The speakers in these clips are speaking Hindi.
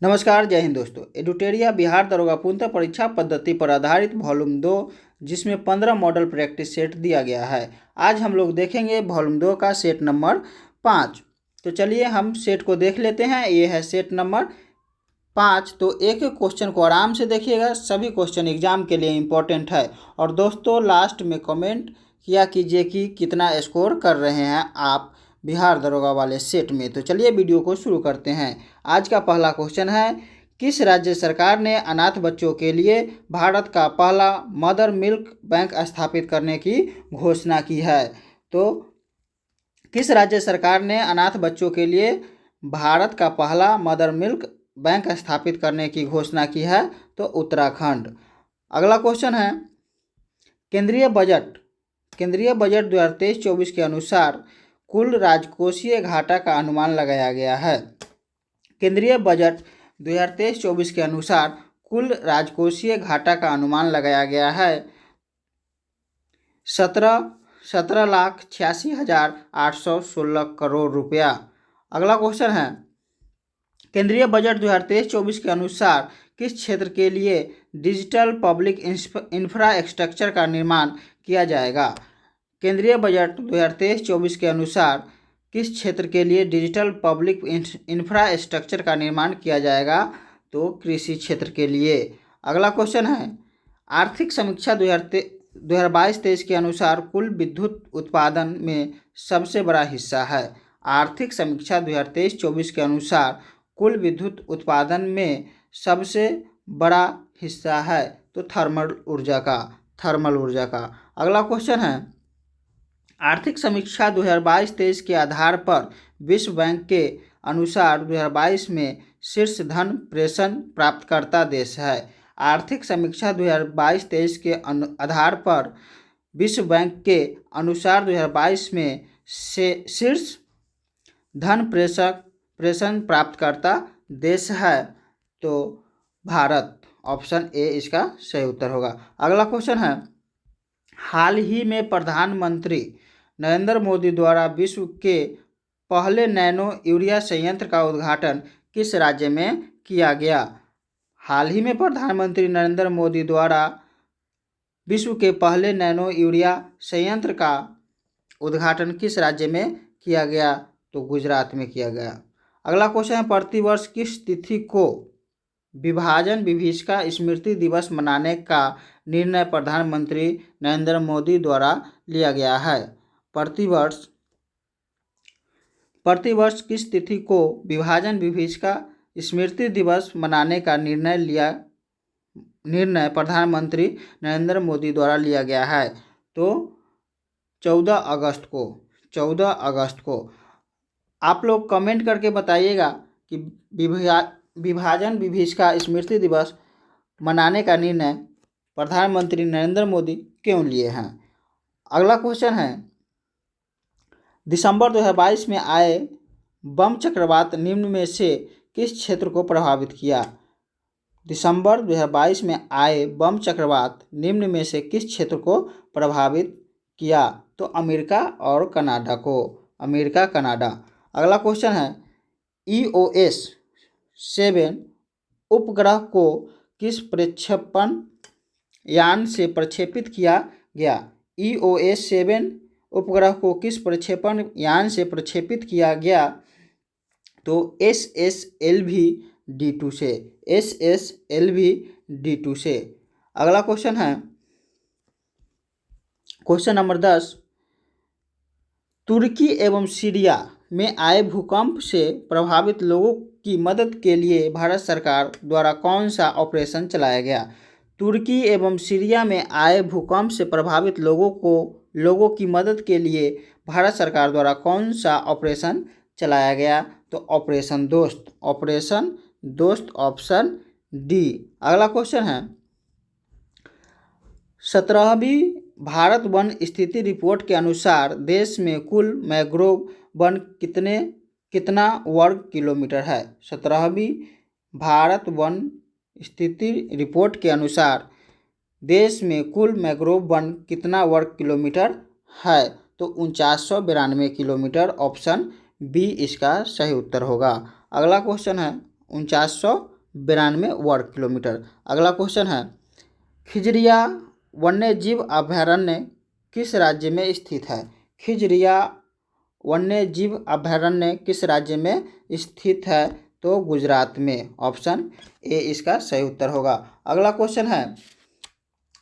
नमस्कार, जय हिंद दोस्तों। एडुटेरिया बिहार दरोगा पूर्णतः परीक्षा पद्धति पर आधारित वॉल्यूम 2 जिसमें 15 मॉडल प्रैक्टिस सेट दिया गया है। आज हम लोग देखेंगे वॉल्यूम 2 का सेट नंबर 5। तो चलिए हम सेट को देख लेते हैं। ये है सेट नंबर 5। तो एक एक क्वेश्चन को आराम से देखिएगा, सभी क्वेश्चन एग्जाम के लिए इम्पोर्टेंट है। और दोस्तों लास्ट में कमेंट किया कीजिए कि कितना स्कोर कर रहे हैं आप बिहार दरोगा वाले सेट में। तो चलिए वीडियो को शुरू करते हैं। आज का पहला क्वेश्चन है, किस राज्य सरकार ने अनाथ बच्चों के लिए भारत का पहला मदर मिल्क बैंक स्थापित करने की घोषणा की है? तो किस राज्य सरकार ने अनाथ बच्चों के लिए भारत का पहला मदर मिल्क बैंक स्थापित करने की घोषणा की है? तो उत्तराखंड। अगला क्वेश्चन है, केंद्रीय बजट 2023-24 के अनुसार कुल राजकोषीय घाटा का अनुमान लगाया गया है। केंद्रीय बजट 2023-24 के अनुसार कुल राजकोषीय घाटा का अनुमान लगाया गया है 17,86,816 करोड़ रुपया। अगला क्वेश्चन है, केंद्रीय बजट 2023-24 के अनुसार किस क्षेत्र के लिए डिजिटल पब्लिक इंफ्रास्ट्रक्चर का निर्माण किया जाएगा? केंद्रीय बजट 2023-24 के अनुसार किस क्षेत्र के लिए डिजिटल पब्लिक इंफ्रास्ट्रक्चर का निर्माण किया जाएगा? तो कृषि क्षेत्र के लिए। अगला क्वेश्चन है, आर्थिक समीक्षा 2022-23 के अनुसार कुल विद्युत उत्पादन में सबसे बड़ा हिस्सा है। आर्थिक समीक्षा 2023-24 के अनुसार कुल विद्युत उत्पादन में सबसे बड़ा हिस्सा है तो थर्मल ऊर्जा का। अगला क्वेश्चन है, आर्थिक समीक्षा 2022-23 के आधार पर विश्व बैंक के अनुसार 2022 में शीर्ष धन प्रेषण प्राप्तकर्ता देश है। आर्थिक समीक्षा 2022-23 के आधार पर विश्व बैंक के अनुसार 2022 में शीर्ष धन प्रेषण प्राप्तकर्ता देश है तो भारत। ऑप्शन ए इसका सही उत्तर होगा। अगला क्वेश्चन है, हाल ही में प्रधानमंत्री नरेंद्र मोदी द्वारा विश्व के पहले नैनो यूरिया संयंत्र का उद्घाटन किस राज्य में किया गया? हाल ही में प्रधानमंत्री नरेंद्र मोदी द्वारा विश्व के पहले नैनो यूरिया संयंत्र का उद्घाटन किस राज्य में किया गया? तो गुजरात में किया गया। अगला क्वेश्चन है, प्रतिवर्ष किस तिथि को विभाजन विभीषिका स्मृति दिवस मनाने का निर्णय प्रधानमंत्री नरेंद्र मोदी द्वारा लिया गया है? प्रतिवर्ष किस तिथि को विभाजन विभीषिका स्मृति दिवस मनाने का निर्णय प्रधानमंत्री नरेंद्र मोदी द्वारा लिया गया है? तो 14 अगस्त को। आप लोग कमेंट करके बताइएगा कि विभाजन विभीषिका स्मृति दिवस मनाने का निर्णय प्रधानमंत्री नरेंद्र मोदी क्यों लिए हैं। अगला क्वेश्चन है, दिसंबर 2022 में आए बम चक्रवात निम्न में से किस क्षेत्र को प्रभावित किया? दिसंबर 2022 में आए बम चक्रवात निम्न में से किस क्षेत्र को प्रभावित किया? तो अमेरिका और कनाडा। अगला क्वेश्चन है, EOS 7 उपग्रह को किस प्रक्षेपण यान से प्रक्षेपित किया गया? EOS 7 उपग्रह को किस प्रक्षेपण यान से प्रक्षेपित किया गया? तो SSLV D2 से। अगला क्वेश्चन है, क्वेश्चन नंबर 10, तुर्की एवं सीरिया में आए भूकंप से प्रभावित लोगों की मदद के लिए भारत सरकार द्वारा कौन सा ऑपरेशन चलाया गया? तुर्की एवं सीरिया में आए भूकंप से प्रभावित लोगों की मदद के लिए भारत सरकार द्वारा कौन सा ऑपरेशन चलाया गया? तो ऑपरेशन दोस्त ऑप्शन डी। अगला क्वेश्चन है, 17वीं भारत वन स्थिति रिपोर्ट के अनुसार देश में कुल मैंग्रोव वन कितना वर्ग किलोमीटर है? 17वीं भारत वन स्थिति रिपोर्ट के अनुसार देश में कुल मैंग्रोव वन कितना वर्ग किलोमीटर है? तो 4992 किलोमीटर। ऑप्शन बी इसका सही उत्तर होगा। अगला क्वेश्चन है, 4992 वर्ग किलोमीटर। अगला क्वेश्चन है, खिजरिया वन्य जीव अभयारण्य किस राज्य में स्थित है? खिजरिया वन्य जीव अभयारण्य किस राज्य में स्थित है? तो गुजरात में। ऑप्शन ए इसका सही उत्तर होगा। अगला क्वेश्चन है,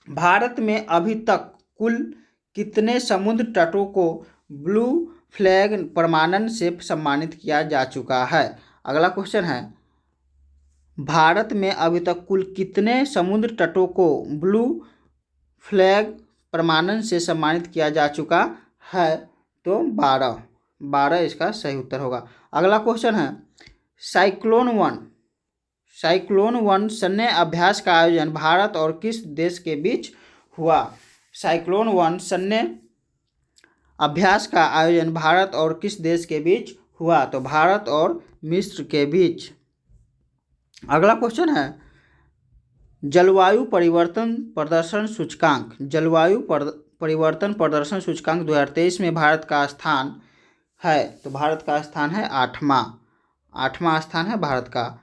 भारत में अभी तक कुल कितने समुद्र तटों को ब्लू फ्लैग प्रमाणन से सम्मानित किया जा चुका है? अगला क्वेश्चन है, भारत में अभी तक कुल कितने समुद्र तटों को ब्लू फ्लैग प्रमाणन से सम्मानित किया जा चुका है? तो 12 इसका सही उत्तर होगा। अगला क्वेश्चन है, साइक्लोन वन सैन्य अभ्यास का आयोजन भारत और किस देश के बीच हुआ? साइक्लोन वन सैन्य अभ्यास का आयोजन भारत और किस देश के बीच हुआ? तो भारत और मिस्र के बीच। अगला क्वेश्चन है, जलवायु परिवर्तन प्रदर्शन प्रदर्शन सूचकांक 2023 में भारत का स्थान है? तो भारत का स्थान है 8वां स्थान है भारत का।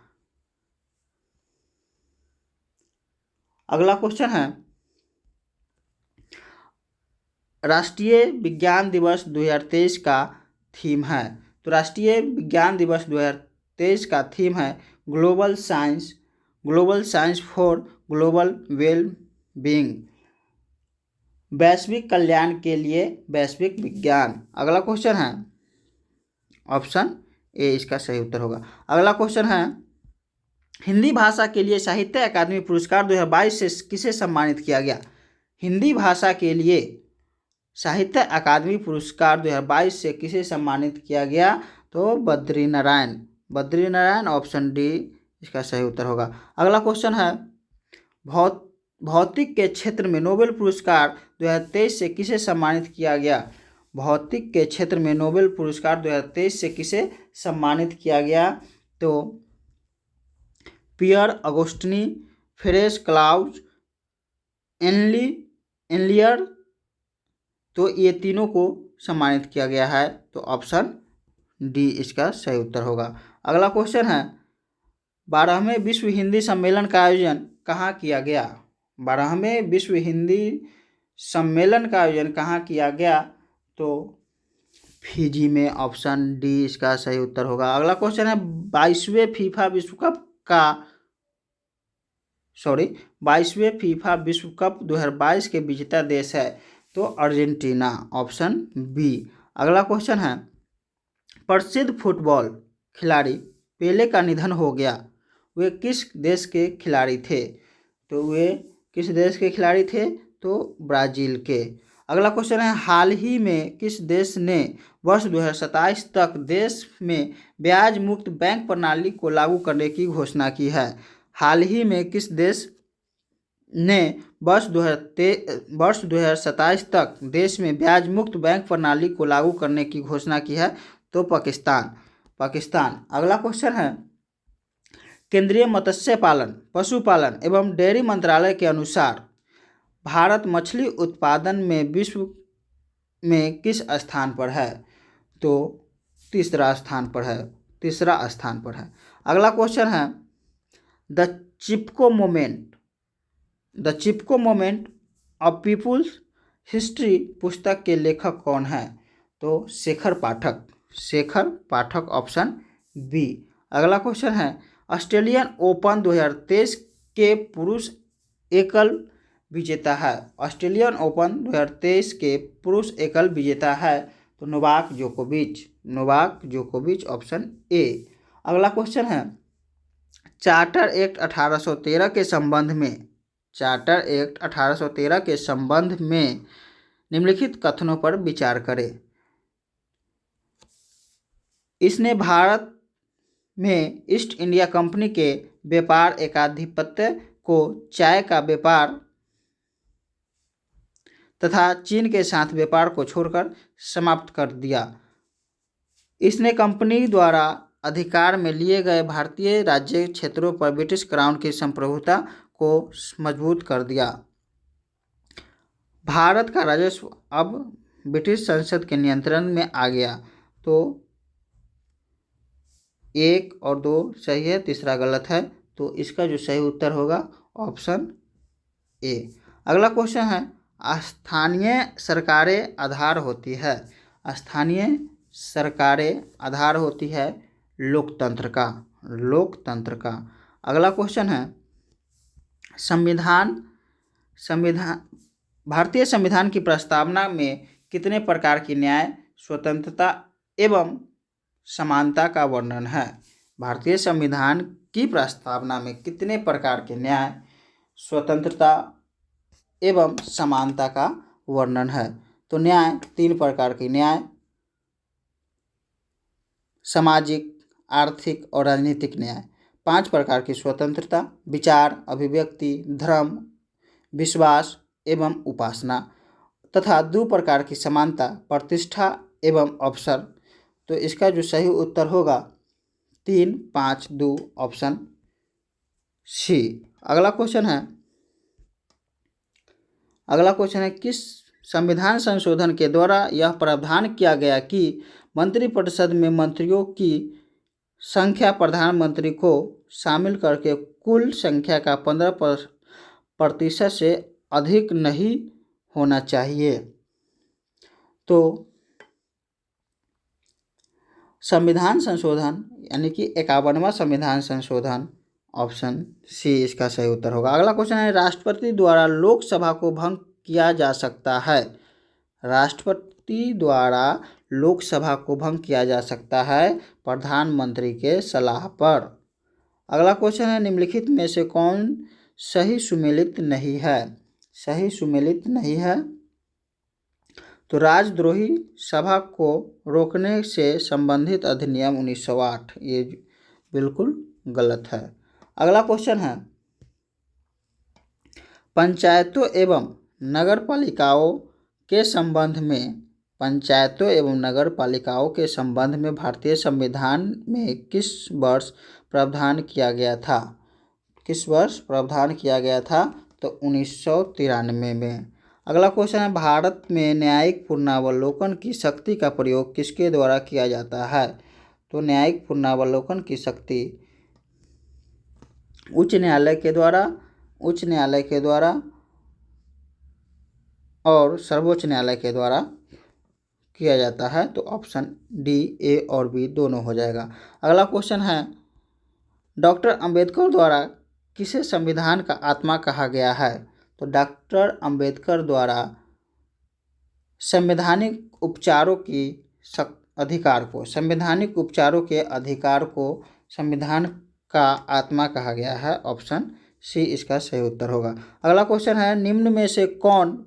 अगला क्वेश्चन है, राष्ट्रीय विज्ञान दिवस 2023 का थीम है? तो राष्ट्रीय विज्ञान दिवस 2023 का थीम है global science for global well being, वैश्विक कल्याण के लिए वैश्विक विज्ञान। अगला क्वेश्चन है, ऑप्शन ए इसका सही उत्तर होगा। अगला क्वेश्चन है, हिंदी भाषा के लिए साहित्य अकादमी पुरस्कार 2022 से किसे सम्मानित किया गया? हिंदी भाषा के लिए साहित्य अकादमी पुरस्कार 2022 से किसे सम्मानित किया गया? तो बद्री नारायण। ऑप्शन डी इसका सही उत्तर होगा। अगला क्वेश्चन है, भौतिक के क्षेत्र में नोबेल पुरस्कार 2023 से किसे सम्मानित किया गया? भौतिक के क्षेत्र में नोबेल पुरस्कार 2023 से किसे सम्मानित किया गया? तो पियर अगोस्टिनी, फेरेस क्लाउज, एनलियर, तो ये तीनों को सम्मानित किया गया है। तो ऑप्शन डी इसका सही उत्तर होगा। अगला क्वेश्चन है, 12वें विश्व हिंदी सम्मेलन का आयोजन कहाँ किया गया? 12वें विश्व हिंदी सम्मेलन का आयोजन कहाँ किया गया? तो फिजी में। ऑप्शन डी इसका सही उत्तर होगा। अगला क्वेश्चन है, 22वें फीफा विश्व कप 2022 के विजेता देश है? तो अर्जेंटीना। Option B. अगला क्वेश्चन है, प्रसिद्ध फुटबॉल खिलाड़ी पेले का निधन हो गया, वे किस देश के खिलाड़ी थे? तो वे किस देश के खिलाड़ी थे? तो ब्राज़ील के। अगला क्वेश्चन है, हाल ही में किस देश ने वर्ष 2027 तक देश में ब्याज मुक्त बैंक प्रणाली को लागू करने की घोषणा की है? हाल ही में किस देश ने वर्ष 2027 तक देश में ब्याज मुक्त बैंक प्रणाली को लागू करने की घोषणा की है? तो पाकिस्तान। अगला क्वेश्चन है, केंद्रीय मत्स्य पालन, पशुपालन एवं डेयरी मंत्रालय के अनुसार भारत मछली उत्पादन में विश्व में किस स्थान पर है? तो तीसरा स्थान पर है। अगला क्वेश्चन है, the Chipko movement of people's history पुस्तक के लेखक कौन है? तो शेखर पाठक। Option B. अगला क्वेश्चन है, ऑस्ट्रेलियन ओपन 2023 के पुरुष एकल विजेता है? ऑस्ट्रेलियन ओपन 2023 के पुरुष एकल विजेता है? तो नोवाक जोकोविच। Option A. अगला क्वेश्चन है, चार्टर एक्ट 1813 के संबंध में निम्नलिखित कथनों पर विचार करें। इसने भारत में ईस्ट इंडिया कंपनी के व्यापार एकाधिपत्य को चाय का व्यापार तथा चीन के साथ व्यापार को छोड़कर समाप्त कर दिया। इसने कंपनी द्वारा अधिकार में लिए गए भारतीय राज्य क्षेत्रों पर ब्रिटिश क्राउन की संप्रभुता को मजबूत कर दिया। भारत का राजस्व अब ब्रिटिश संसद के नियंत्रण में आ गया। तो 1 और 2 सही है, तीसरा गलत है। तो इसका जो सही उत्तर होगा ऑप्शन ए। अगला क्वेश्चन है, स्थानीय सरकारें आधार होती है। स्थानीय सरकारें आधार होती है लोकतंत्र का। लोकतंत्र का। अगला क्वेश्चन है, संविधान संविधान भारतीय संविधान की प्रस्तावना में कितने प्रकार की न्याय, स्वतंत्रता एवं समानता का वर्णन है। भारतीय संविधान की प्रस्तावना में कितने प्रकार के न्याय, स्वतंत्रता एवं समानता का वर्णन है। तो न्याय 3 प्रकार की, न्याय, सामाजिक, आर्थिक और राजनीतिक न्याय। 5 प्रकार की स्वतंत्रता, विचार, अभिव्यक्ति, धर्म, विश्वास एवं उपासना। तथा 2 प्रकार की समानता, प्रतिष्ठा एवं अवसर। तो इसका जो सही उत्तर होगा 3, 5, 2 ऑप्शन सी। अगला क्वेश्चन है, किस संविधान संशोधन के द्वारा यह प्रावधान किया गया कि मंत्रिपरिषद में मंत्रियों की संख्या प्रधानमंत्री को शामिल करके कुल संख्या का 15% से अधिक नहीं होना चाहिए। तो संविधान संशोधन यानी कि 51वां संविधान संशोधन, ऑप्शन सी इसका सही उत्तर होगा। अगला क्वेश्चन है, राष्ट्रपति द्वारा लोकसभा को भंग किया जा सकता है। राष्ट्रपति द्वारा लोकसभा को भंग किया जा सकता है प्रधानमंत्री के सलाह पर। अगला क्वेश्चन है, निम्नलिखित में से कौन सही सुमेलित नहीं है। सही सुमेलित नहीं है। तो राजद्रोही सभा को रोकने से संबंधित अधिनियम 1908, ये बिल्कुल गलत है। अगला क्वेश्चन है, पंचायतों एवं नगरपालिकाओं के संबंध में भारतीय संविधान में किस वर्ष प्रावधान किया गया था। किस वर्ष प्रावधान किया गया था। तो 1993 में। अगला क्वेश्चन है, भारत में न्यायिक पुनरावलोकन की शक्ति का प्रयोग किसके द्वारा किया जाता है। तो न्यायिक पुनरावलोकन की शक्ति उच्च न्यायालय के द्वारा और सर्वोच्च न्यायालय के द्वारा किया जाता है। तो ऑप्शन डी, ए और बी दोनों हो जाएगा। अगला क्वेश्चन है, डॉक्टर अंबेडकर द्वारा किसे संविधान का आत्मा कहा गया है। तो डॉक्टर अंबेडकर द्वारा संवैधानिक उपचारों के अधिकार को संविधान का आत्मा कहा गया है। ऑप्शन सी इसका सही उत्तर होगा। अगला क्वेश्चन है, निम्न में से कौन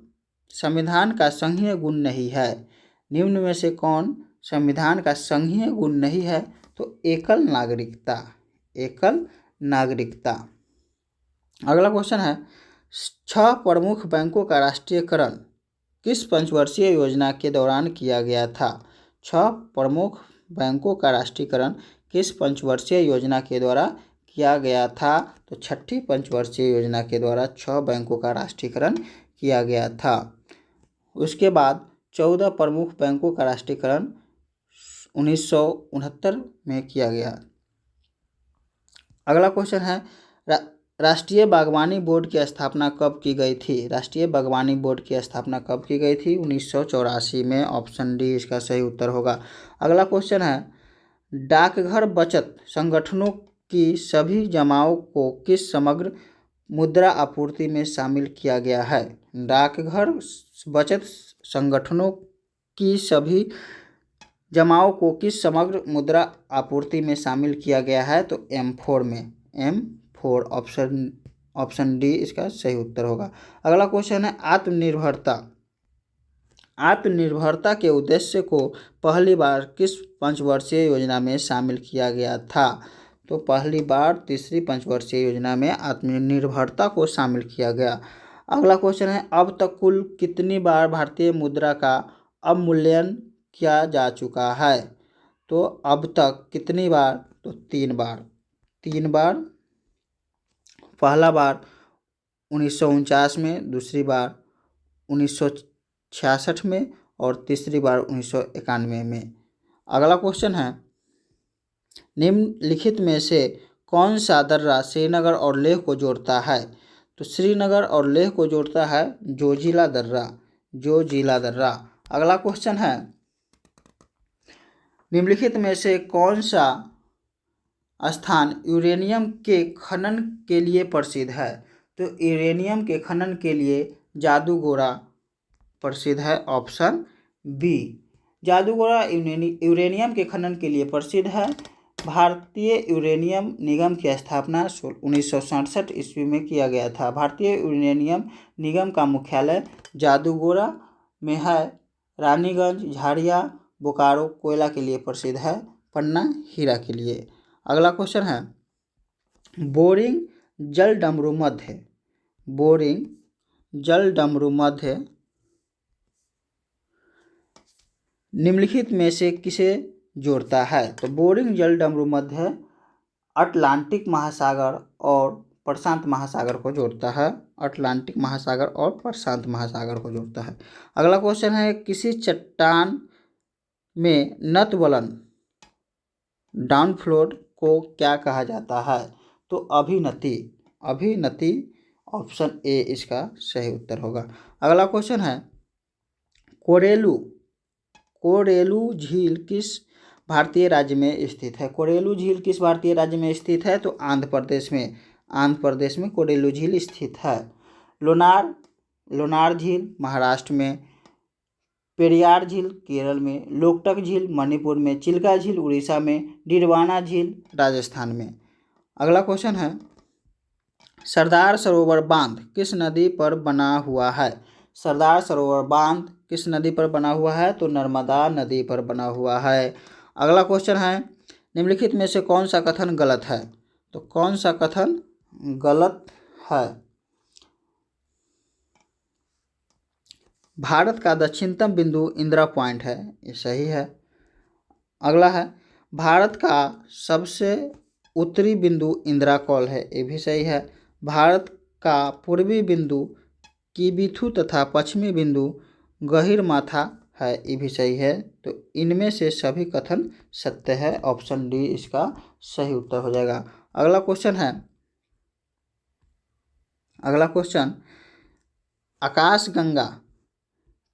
संविधान का संघीय गुण नहीं है। निम्न में से कौन संविधान का संघीय गुण नहीं है। तो एकल नागरिकता। अगला क्वेश्चन है, 6 प्रमुख बैंकों का राष्ट्रीयकरण किस पंचवर्षीय योजना के दौरान किया गया था। 6 प्रमुख बैंकों का राष्ट्रीयकरण किस पंचवर्षीय योजना के द्वारा किया गया था। तो 6ठी पंचवर्षीय योजना के द्वारा 6 बैंकों का राष्ट्रीयकरण किया गया था। उसके बाद 14 प्रमुख बैंकों का राष्ट्रीयकरण 1969 में किया गया। अगला क्वेश्चन है, राष्ट्रीय बागवानी बोर्ड की स्थापना कब की गई थी। राष्ट्रीय बागवानी बोर्ड की स्थापना कब की गई थी। 1984 में। ऑप्शन डी इसका सही उत्तर होगा। अगला क्वेश्चन है, डाकघर बचत संगठनों की सभी जमाओं को किस समग्र मुद्रा आपूर्ति में शामिल किया गया है। डाकघर बचत संगठनों की सभी जमाओं को किस समग्र मुद्रा आपूर्ति में शामिल किया गया है। तो M4 में। M4 ऑप्शन डी इसका सही उत्तर होगा। अगला क्वेश्चन है, आत्मनिर्भरता के उद्देश्य को पहली बार किस पंचवर्षीय योजना में शामिल किया गया था। तो पहली बार 3री पंचवर्षीय योजना में आत्मनिर्भरता को शामिल किया गया। अगला क्वेश्चन है, अब तक कुल कितनी बार भारतीय मुद्रा का अवमूल्यन किया जा चुका है। तो अब तक कितनी बार। तो 3 बार। पहला बार 1949 में, दूसरी बार 1966 में और तीसरी बार 1991 में। अगला क्वेश्चन है, निम्नलिखित में से कौन सा दर्रा श्रीनगर और लेह को जोड़ता है? तो श्रीनगर और लेह को जोड़ता है जोजिला दर्रा, जोजिला दर्रा। अगला क्वेश्चन है, निम्नलिखित में से कौन सा स्थान यूरेनियम के खनन के लिए प्रसिद्ध है? तो यूरेनियम के खनन के लिए जादूगोरा प्रसिद्ध है, ऑप्शन बी। जादूगोरा यूरेनियम के खनन के लिए प्रसिद्ध है। भारतीय यूरेनियम निगम की स्थापना 1967 ईस्वी में किया गया था। भारतीय यूरेनियम निगम का मुख्यालय जादूगोरा में है। रानीगंज, झाड़िया, बोकारो कोयला के लिए प्रसिद्ध है, पन्ना हीरा के लिए। अगला क्वेश्चन है, बोरिंग जल डमरू मध्य, बोरिंग जल डमरू मध्य निम्नलिखित में से किसे जोड़ता है? तो बोरिंग जल डमरू मध्य अटलांटिक महासागर और प्रशांत महासागर को जोड़ता है, अटलांटिक महासागर और प्रशांत महासागर को जोड़ता है। अगला क्वेश्चन है, किसी चट्टान में नतवलन डाउनफ्लोड को क्या कहा जाता है? तो अभिनति, अभिनति, ऑप्शन ए इसका सही उत्तर होगा। अगला क्वेश्चन है, कोरेलू, कोरेलू झील किस भारतीय राज्य में स्थित है? कोरेलू झील किस भारतीय राज्य में स्थित है? तो आंध्र प्रदेश में, आंध्र प्रदेश में कोरेलू झील स्थित है। लोनार, लोनार झील महाराष्ट्र में, पेरियार झील केरल में, लोकटक झील मणिपुर में, चिल्का झील उड़ीसा में, डिडवाना झील राजस्थान में। अगला क्वेश्चन है, सरदार सरोवर बांध किस नदी पर बना हुआ है? सरदार सरोवर बांध किस नदी पर बना हुआ है? तो नर्मदा नदी पर बना हुआ है। अगला क्वेश्चन है, निम्नलिखित में से कौन सा कथन गलत है? तो कौन सा कथन गलत है? भारत का दक्षिणतम बिंदु इंदिरा पॉइंट है, ये सही है। अगला है, भारत का सबसे उत्तरी बिंदु इंदिरा कॉल है, ये भी सही है। भारत का पूर्वी बिंदु किबिथु तथा पश्चिमी बिंदु गहिरमाथा है, ये भी सही है। तो इनमें से सभी कथन सत्य है, ऑप्शन डी इसका सही उत्तर हो जाएगा। अगला क्वेश्चन है, अगला क्वेश्चन, आकाशगंगा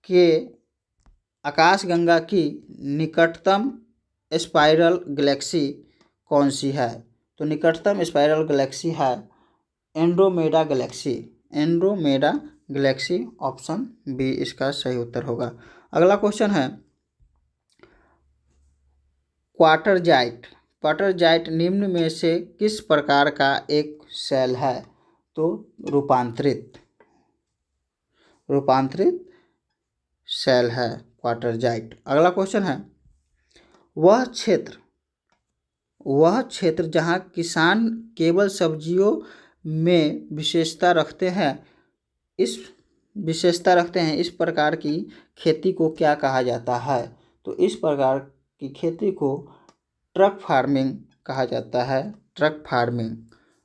के, आकाशगंगा की निकटतम स्पाइरल गैलेक्सी कौन सी है? तो निकटतम स्पाइरल गैलेक्सी है Andromeda galaxy, Andromeda galaxy, option B इसका सही उत्तर होगा। अगला क्वेश्चन है, क्वार्टरजाइट, क्वार्टरजाइट निम्न में से किस प्रकार का एक सेल है? तो रूपांतरित, रूपांतरित सेल है क्वार्टरजाइट। अगला क्वेश्चन है, वह क्षेत्र, वह क्षेत्र जहाँ किसान केवल सब्जियों में विशेषता रखते हैं, इस विशेषता रखते हैं, इस प्रकार की खेती को क्या कहा जाता है? तो इस प्रकार की खेती को ट्रक फार्मिंग कहा जाता है, ट्रक फार्मिंग,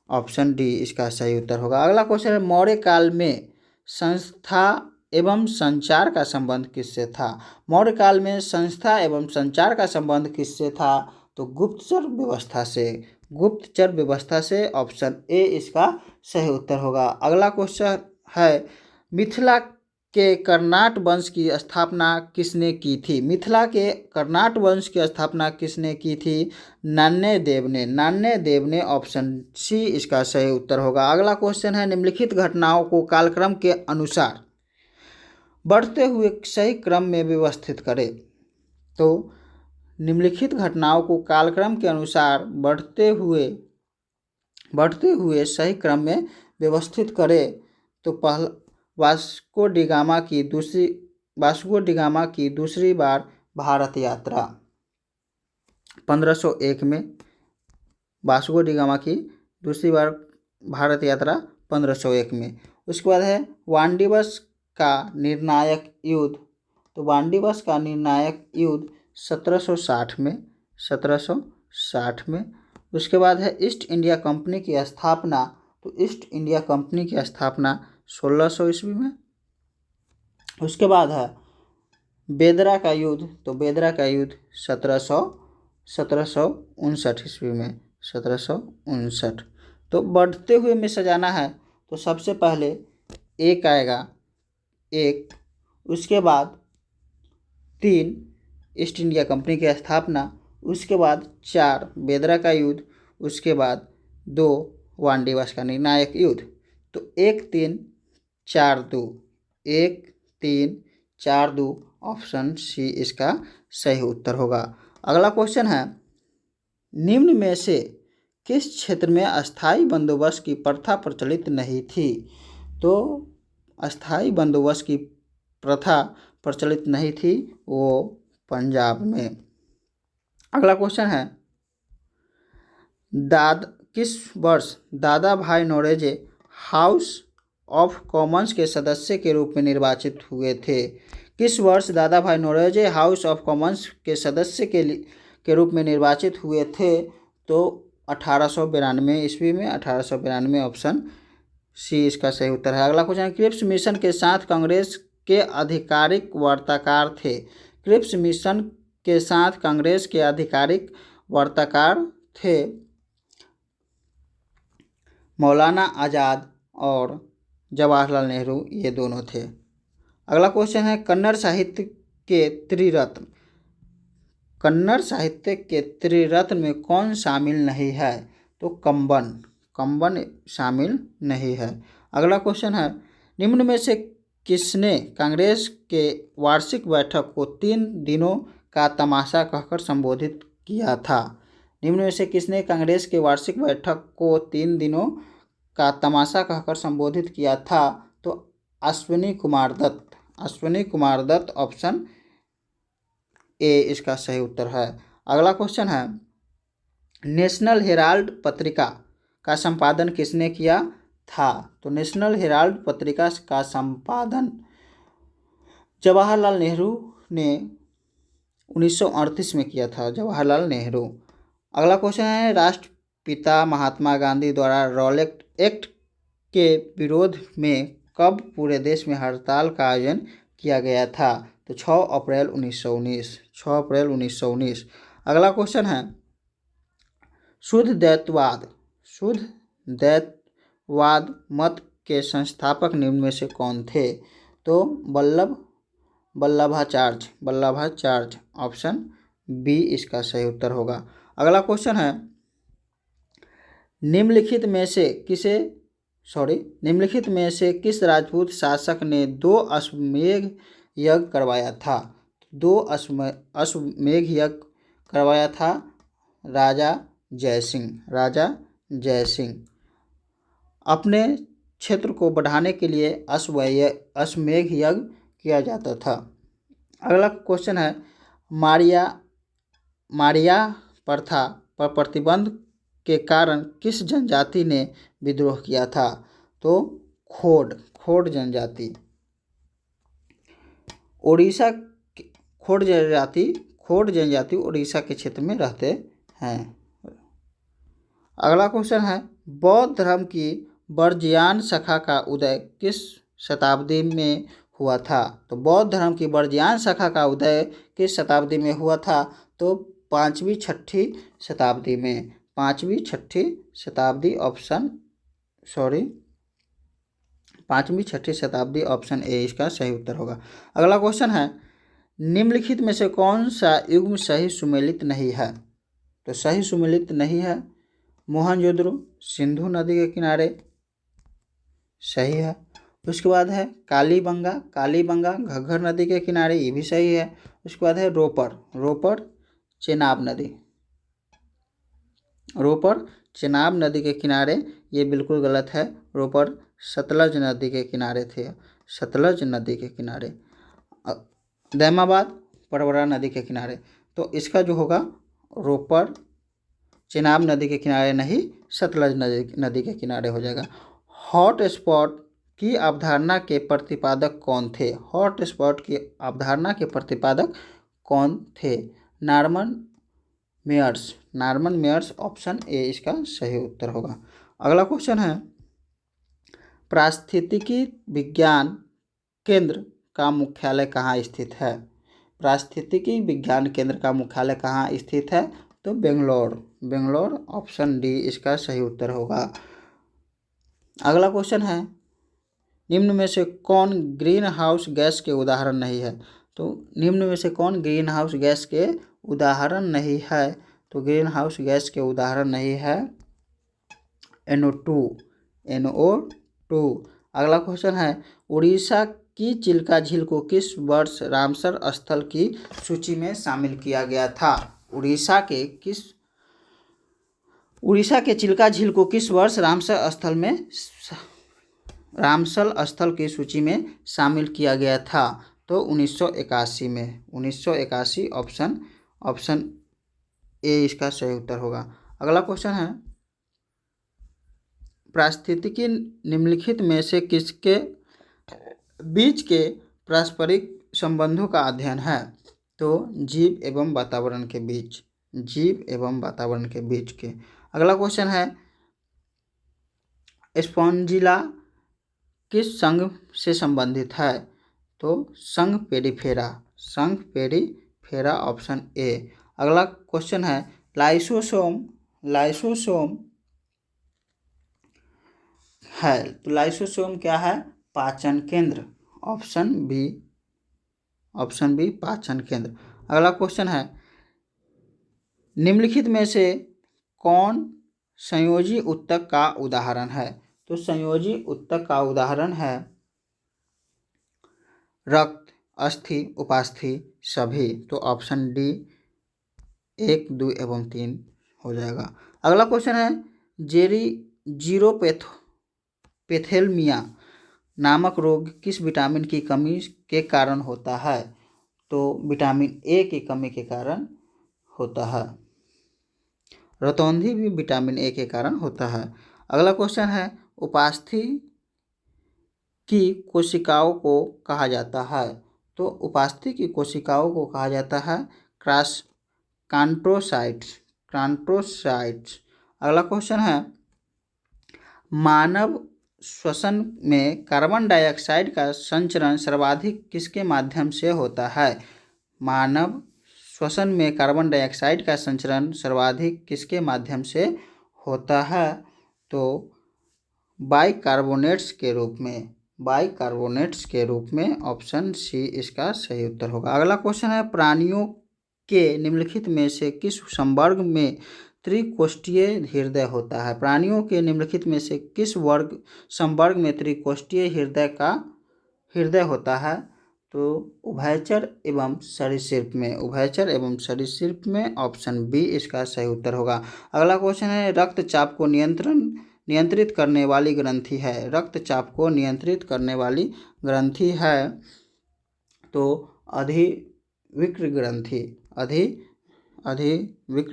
ऑप्शन डी इसका सही उत्तर होगा। अगला क्वेश्चन है, मौर्य काल में संस्था एवं संचार का संबंध किससे था? मौर्य काल में संस्था एवं संचार का संबंध किससे था? तो गुप्तचर व्यवस्था से, गुप्तचर व्यवस्था से, ऑप्शन ए इसका सही उत्तर होगा। अगला क्वेश्चन है, मिथिला के कर्नाट वंश की स्थापना किसने की थी? मिथिला के कर्नाट वंश की स्थापना किसने की थी? नान्य देव ने, नान्य देव ने, ऑप्शन सी इसका सही उत्तर होगा। अगला क्वेश्चन है, निम्नलिखित घटनाओं को कालक्रम के अनुसार बढ़ते हुए सही क्रम में व्यवस्थित करें। तो निम्नलिखित घटनाओं को कालक्रम के अनुसार बढ़ते हुए सही क्रम में व्यवस्थित करें। तो पहला, वास्को डी गामा की दूसरी बार भारत यात्रा 1501 में, वास्को डी गामा की दूसरी बार भारत यात्रा 1501 में। उसके बाद है वांडीवस का निर्णायक युद्ध, तो वांडीवस का निर्णायक युद्ध 1760 में, 1760 में। उसके बाद है ईस्ट इंडिया कंपनी की स्थापना, तो ईस्ट इंडिया कंपनी की स्थापना 1600 ईस्वी में। उसके बाद है बेदरा का युद्ध, तो बेदरा का युद्ध 1700 1759 ईस्वी में, 1759। तो बढ़ते हुए में सजाना है तो सबसे पहले एक आएगा, एक, उसके बाद 3 ईस्ट इंडिया कंपनी की स्थापना, उसके बाद 4 बेदरा का युद्ध, उसके बाद 2 वानडीवास का निर्णायक युद्ध। तो 1-3-4-2, 1-3-4-2 ऑप्शन सी इसका सही उत्तर होगा। अगला क्वेश्चन है, निम्न में से किस क्षेत्र में अस्थाई बंदोबस्त की प्रथा प्रचलित नहीं थी? तो अस्थाई बंदोबस्त की प्रथा प्रचलित नहीं थी वो पंजाब में। अगला क्वेश्चन है, किस वर्ष दादा भाई नौरोजी हाउस ऑफ कॉमन्स के सदस्य के रूप में निर्वाचित हुए थे? किस वर्ष दादा भाई नौरोजी हाउस ऑफ कॉमन्स के सदस्य के रूप में निर्वाचित हुए थे? तो 1892 ईस्वी में, 1892 ऑप्शन सी इसका सही उत्तर है। अगला क्वेश्चन, क्रिप्स मिशन के साथ कांग्रेस के आधिकारिक वार्ताकार थे? क्रिप्स मिशन के साथ कांग्रेस के आधिकारिक वार्ताकार थे मौलाना आज़ाद और जवाहरलाल नेहरू, ये दोनों थे। अगला क्वेश्चन है, कन्नड़ साहित्य के त्रिरत्न, कन्नड़ साहित्य के त्रिरत्न में कौन शामिल नहीं है? तो कंबन, कंबन शामिल नहीं है। अगला क्वेश्चन है, निम्न में से किसने कांग्रेस के वार्षिक बैठक को 3 दिनों का तमाशा कहकर संबोधित किया था? निम्न में से किसने कांग्रेस के वार्षिक बैठक को 3 दिनों का तमाशा कहकर संबोधित किया था? तो अश्विनी कुमार दत्त, अश्विनी कुमार दत्त ऑप्शन ए इसका सही उत्तर है। अगला क्वेश्चन है, नेशनल हेराल्ड पत्रिका का संपादन किसने किया था? तो नेशनल हेराल्ड पत्रिका का संपादन जवाहरलाल नेहरू ने 1938 में किया था, जवाहरलाल नेहरू। अगला क्वेश्चन है, राष्ट्रपिता महात्मा गांधी द्वारा रॉलेट एक्ट के विरोध में कब पूरे देश में हड़ताल का आयोजन किया गया था? तो 6 अप्रैल 1919, 6 अप्रैल 1919। अगला क्वेश्चन है, शुद्ध द्वैतवाद, शुद्ध द्वैतवाद मत के संस्थापक निम्न में से कौन थे? तो वल्लभाचार्य, वल्लभाचार्य ऑप्शन बी इसका सही उत्तर होगा। अगला क्वेश्चन है, निम्नलिखित में से किस राजपूत शासक ने 2 अश्वमेध यज्ञ करवाया था? 2 अश्वमेध यज्ञ करवाया था राजा जयसिंह, राजा जयसिंह। अपने क्षेत्र को बढ़ाने के लिए अश्वमेध यज्ञ किया जाता था। अगला क्वेश्चन है, मारिया प्रथा पर प्रतिबंध के कारण किस जनजाति ने विद्रोह किया था? तो खोड़ जनजाति, ओडिशा, खोड़ जनजाति उड़ीसा के क्षेत्र में रहते हैं। अगला क्वेश्चन है, बौद्ध धर्म की बर्जियान शाखा का उदय किस शताब्दी में हुआ था? तो बौद्ध धर्म की बर्जियान शाखा का उदय किस शताब्दी में हुआ था? तो 5वीं-6वीं शताब्दी में, 5वीं-6वीं शताब्दी ऑप्शन 5वीं-6वीं शताब्दी ऑप्शन ए इसका सही उत्तर होगा। अगला क्वेश्चन है, निम्नलिखित में से कौन सा युग्म सही सुमेलित नहीं है? तो सही सुमेलित नहीं है मोहनजोदड़ो, सिंधु नदी के किनारे, सही है। उसके बाद है कालीबंगा घग्गर नदी के किनारे, ये भी सही है। उसके बाद है रोपर चेनाब नदी के किनारे, ये बिल्कुल गलत है। रोपर सतलज नदी के किनारे थे, सतलज नदी के किनारे। दैमाबाद परवरा नदी के किनारे। तो इसका जो होगा रोपर चेनाब नदी के किनारे नहीं, सतलज नदी के किनारे हो जाएगा। हॉट स्पॉट की अवधारणा के प्रतिपादक कौन थे? हॉट स्पॉट की अवधारणा के प्रतिपादक कौन थे? नॉर्मन मेयर्स ऑप्शन ए इसका सही उत्तर होगा। अगला क्वेश्चन है, पारिस्थितिकी विज्ञान केंद्र का मुख्यालय कहाँ स्थित है? पारिस्थितिकी विज्ञान केंद्र का मुख्यालय कहाँ स्थित है? तो बेंगलोर, बेंगलोर ऑप्शन डी इसका सही उत्तर होगा। अगला क्वेश्चन है, निम्न में से कौन ग्रीन हाउस गैस के उदाहरण नहीं है? तो निम्न में से कौन ग्रीन हाउस गैस के उदाहरण नहीं है? तो ग्रीन हाउस गैस के उदाहरण नहीं है NO2, NO2। अगला क्वेश्चन है, उड़ीसा की चिल्का झील को किस वर्ष रामसर स्थल की सूची में शामिल किया गया था? उड़ीसा के चिल्का झील को किस वर्ष रामसर स्थल की सूची में शामिल किया गया था? तो 1981 में, 1981 ऑप्शन ए इसका सही उत्तर होगा। अगला क्वेश्चन है, पारिस्थितिकी निम्नलिखित में से किसके बीच के पारस्परिक संबंधों का अध्ययन है? तो जीव एवं वातावरण के बीच, जीव एवं वातावरण के बीच के। अगला क्वेश्चन है, स्पॉन्जिला किस संघ से संबंधित है? तो संघ पेरिफेरा, संघ पेरिफेरा ऑप्शन ए। अगला क्वेश्चन है, लाइसोसोम है, तो लाइसोसोम क्या है? पाचन केंद्र, ऑप्शन बी पाचन केंद्र। अगला क्वेश्चन है, निम्नलिखित में से कौन संयोजी ऊतक का उदाहरण है? तो संयोजी ऊतक का उदाहरण है रक्त, अस्थि, उपास्थि, सभी। तो ऑप्शन डी 1, 2 एवं 3 हो जाएगा। अगला क्वेश्चन है, जीरोपैथेलमिया नामक रोग किस विटामिन की कमी के कारण होता है? तो विटामिन ए की कमी के कारण होता है। रतौंधी भी विटामिन ए के कारण होता है। अगला क्वेश्चन है, उपास्थि की कोशिकाओं को कहा जाता है? तो उपास्थि की कोशिकाओं को कहा जाता है कांट्रोसाइट्स। अगला क्वेश्चन है, मानव श्वसन में कार्बन डाइऑक्साइड का संचरण सर्वाधिक किसके माध्यम से होता है? मानव श्वसन में कार्बन डाइऑक्साइड का संचरण सर्वाधिक किसके माध्यम से होता है? तो बाइकार्बोनेट्स के रूप में, ऑप्शन सी इसका सही उत्तर होगा। अगला क्वेश्चन है, प्राणियों के निम्नलिखित में से किस संवर्ग में त्रिकोष्ठीय हृदय होता है? प्राणियों के निम्नलिखित में से किस संवर्ग में त्रिकोष्ठीय हृदय होता है? तो उभयचर एवं सरीसृप में, ऑप्शन बी इसका सही उत्तर होगा। अगला क्वेश्चन है, रक्तचाप को नियंत्रित करने वाली ग्रंथि है? रक्तचाप को नियंत्रित करने वाली ग्रंथि है तो अधिविक्र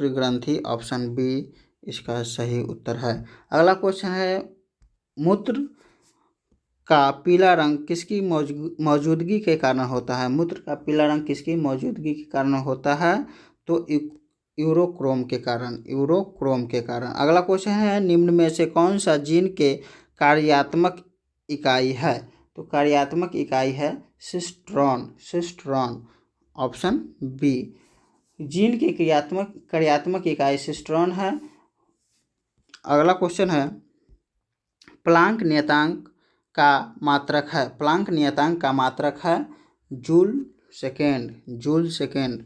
ग्रंथि, ऑप्शन बी इसका सही उत्तर है। अगला क्वेश्चन है, मूत्र का पीला रंग किसकी मौजूदगी के कारण होता है? मूत्र का पीला रंग किसकी मौजूदगी के कारण होता है? तो यूरोक्रोम के कारण। अगला क्वेश्चन है, निम्न में से कौन सा जीन के कार्यात्मक इकाई है? तो कार्यात्मक इकाई है सिस्ट्रॉन, ऑप्शन बी। जीन की कार्यात्मक इकाई सिस्ट्रॉन है। अगला क्वेश्चन है, प्लांक नियतांक का मात्रक है जूल सेकेंड।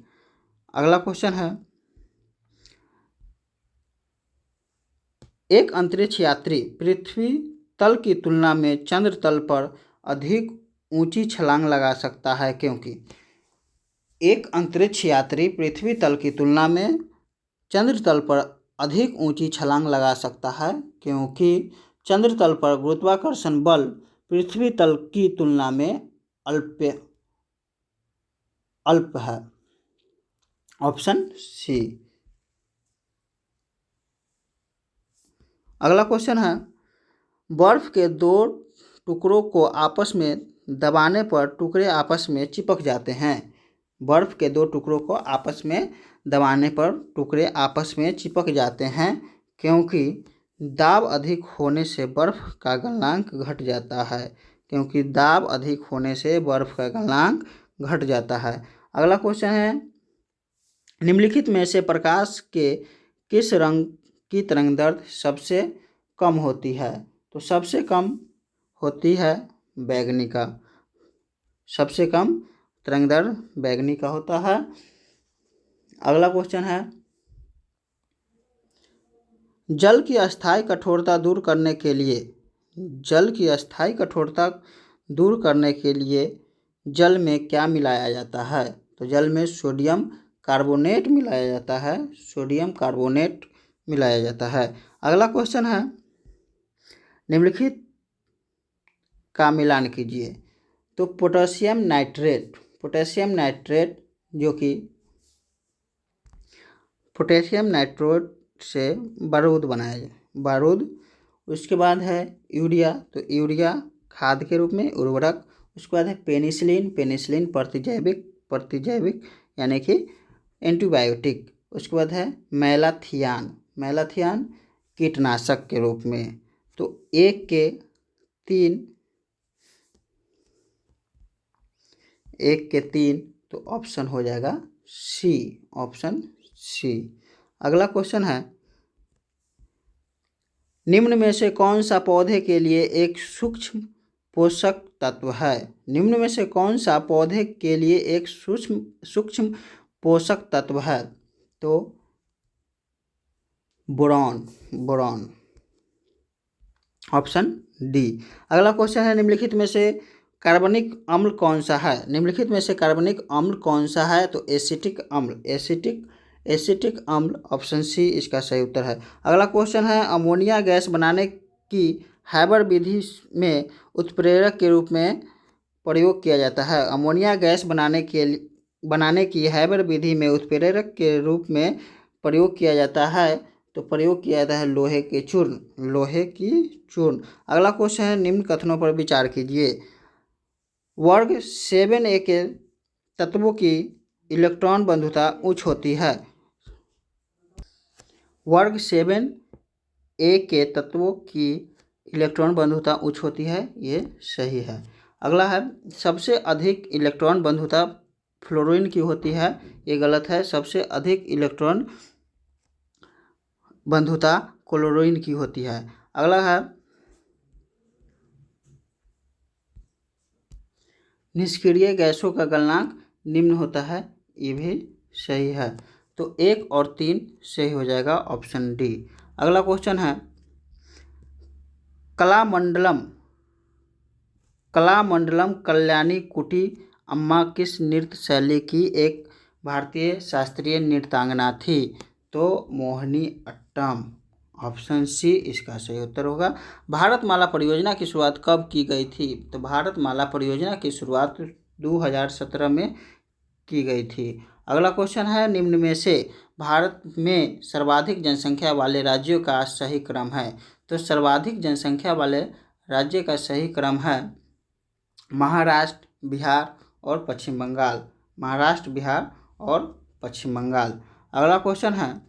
अगला क्वेश्चन है, एक अंतरिक्ष यात्री पृथ्वी तल की तुलना में चंद्र तल पर अधिक ऊंची छलांग लगा सकता है क्योंकि? एक अंतरिक्ष यात्री पृथ्वी तल की तुलना में चंद्र तल पर अधिक ऊंची छलांग लगा सकता है क्योंकि चंद्र तल पर गुरुत्वाकर्षण बल पृथ्वी तल की तुलना में अल्प है, ऑप्शन सी। अगला क्वेश्चन है, बर्फ के दो टुकड़ों को आपस में दबाने पर टुकड़े आपस में चिपक जाते हैं। बर्फ के दो टुकड़ों को आपस में दबाने पर टुकड़े आपस में चिपक जाते हैं क्योंकि दाब अधिक होने से बर्फ का गलनांक घट जाता है। अगला क्वेश्चन है, निम्नलिखित में से प्रकाश के किस रंग की तरंगदैर्घ्य सबसे कम होती है? तो सबसे कम होती है बैंगनी का। सबसे कम तरंगदैर्घ्य बैंगनी का होता है। अगला क्वेश्चन है, जल की अस्थायी कठोरता दूर करने के लिए जल में क्या मिलाया जाता है? तो जल में सोडियम कार्बोनेट मिलाया जाता है। अगला क्वेश्चन है, निम्नलिखित का मिलान कीजिए। तो पोटेशियम नाइट्रेट से बारूद। उसके बाद है यूरिया, तो यूरिया खाद के रूप में उर्वरक। उसके बाद है पेनिसिलिन प्रतिजैविक यानी कि एंटीबायोटिक। उसके बाद है मैलाथियान कीटनाशक के रूप में। तो 1 के 3 तो ऑप्शन हो जाएगा ऑप्शन सी। अगला क्वेश्चन है, निम्न में से कौन सा पौधे के लिए एक सूक्ष्म पोषक तत्व है? सूक्ष्म पोषक तत्व है? तो बोरॉन ऑप्शन डी। अगला क्वेश्चन है, निम्नलिखित में से कार्बनिक अम्ल कौन सा है? तो एसिटिक अम्ल ऑप्शन सी इसका सही उत्तर है। अगला क्वेश्चन है, अमोनिया गैस बनाने की हैबर विधि में उत्प्रेरक के रूप में प्रयोग किया जाता है। अमोनिया गैस बनाने की हैबर विधि में उत्प्रेरक के रूप में प्रयोग किया जाता है। तो प्रयोग किया जाता है लोहे की चूर्ण। अगला क्वेश्चन है, निम्न कथनों पर विचार कीजिए। वर्ग 7a के तत्वों की इलेक्ट्रॉन बंधुता उच्च होती है। वर्ग 7a के तत्वों की इलेक्ट्रॉन बंधुता उच्च होती है, ये सही है। अगला है, सबसे अधिक इलेक्ट्रॉन बंधुता फ्लोरीन की होती है, ये गलत है। सबसे अधिक इलेक्ट्रॉन बंधुता क्लोरीन की होती है। अगला है, निष्क्रिय गैसों का गलनांक निम्न होता है, ये भी सही है। तो 1 और 3 सही हो जाएगा, ऑप्शन डी। अगला क्वेश्चन है, कलामंडलम कल्याणी कुटी अम्मा किस नृत्य शैली की एक भारतीय शास्त्रीय नृत्यांगना थी? तो मोहिनी अट्टम ऑप्शन सी इसका सही उत्तर होगा। भारतमाला परियोजना की शुरुआत कब की गई थी? तो भारतमाला परियोजना की शुरुआत 2017 में की गई थी। अगला क्वेश्चन है, निम्न में से भारत में सर्वाधिक जनसंख्या वाले राज्यों का सही क्रम है? तो सर्वाधिक जनसंख्या वाले राज्य का सही क्रम है महाराष्ट्र, बिहार और पश्चिम बंगाल। अगला क्वेश्चन है,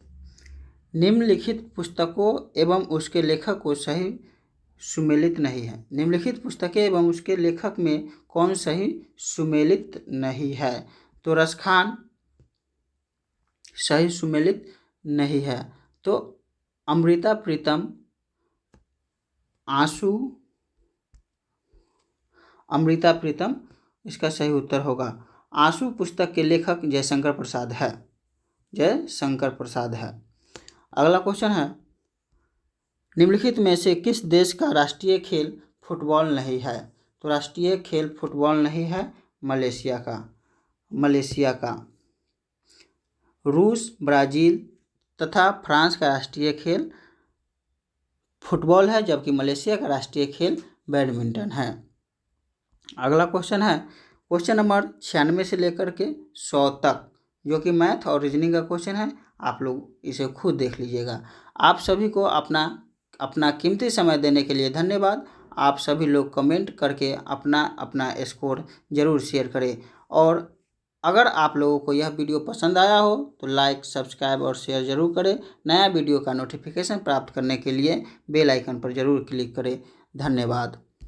निम्नलिखित पुस्तकों एवं उसके लेखक को सही सुमेलित नहीं है। निम्नलिखित पुस्तकें एवं उसके लेखक में कौन सही सुमेलित नहीं है? तो रसखान सही सुमेलित नहीं है। तो अमृता प्रीतम इसका सही उत्तर होगा। आंसू पुस्तक के लेखक जयशंकर प्रसाद है। अगला क्वेश्चन है, निम्नलिखित में से किस देश का राष्ट्रीय खेल फुटबॉल नहीं है? तो राष्ट्रीय खेल फुटबॉल नहीं है, मलेशिया का। रूस, ब्राज़ील तथा फ्रांस का राष्ट्रीय खेल फुटबॉल है, जबकि मलेशिया का राष्ट्रीय खेल बैडमिंटन है। अगला क्वेश्चन है, क्वेश्चन नंबर 96 से लेकर के 100 तक, जो कि मैथ और रीजनिंग का क्वेश्चन है। आप लोग इसे खुद देख लीजिएगा। आप सभी को अपना कीमती समय देने के लिए धन्यवाद। आप सभी लोग कमेंट करके अपना स्कोर ज़रूर शेयर करें। और अगर आप लोगों को यह वीडियो पसंद आया हो तो लाइक, सब्सक्राइब और शेयर ज़रूर करें। नया वीडियो का नोटिफिकेशन प्राप्त करने के लिए बेल आइकन पर ज़रूर क्लिक करें। धन्यवाद।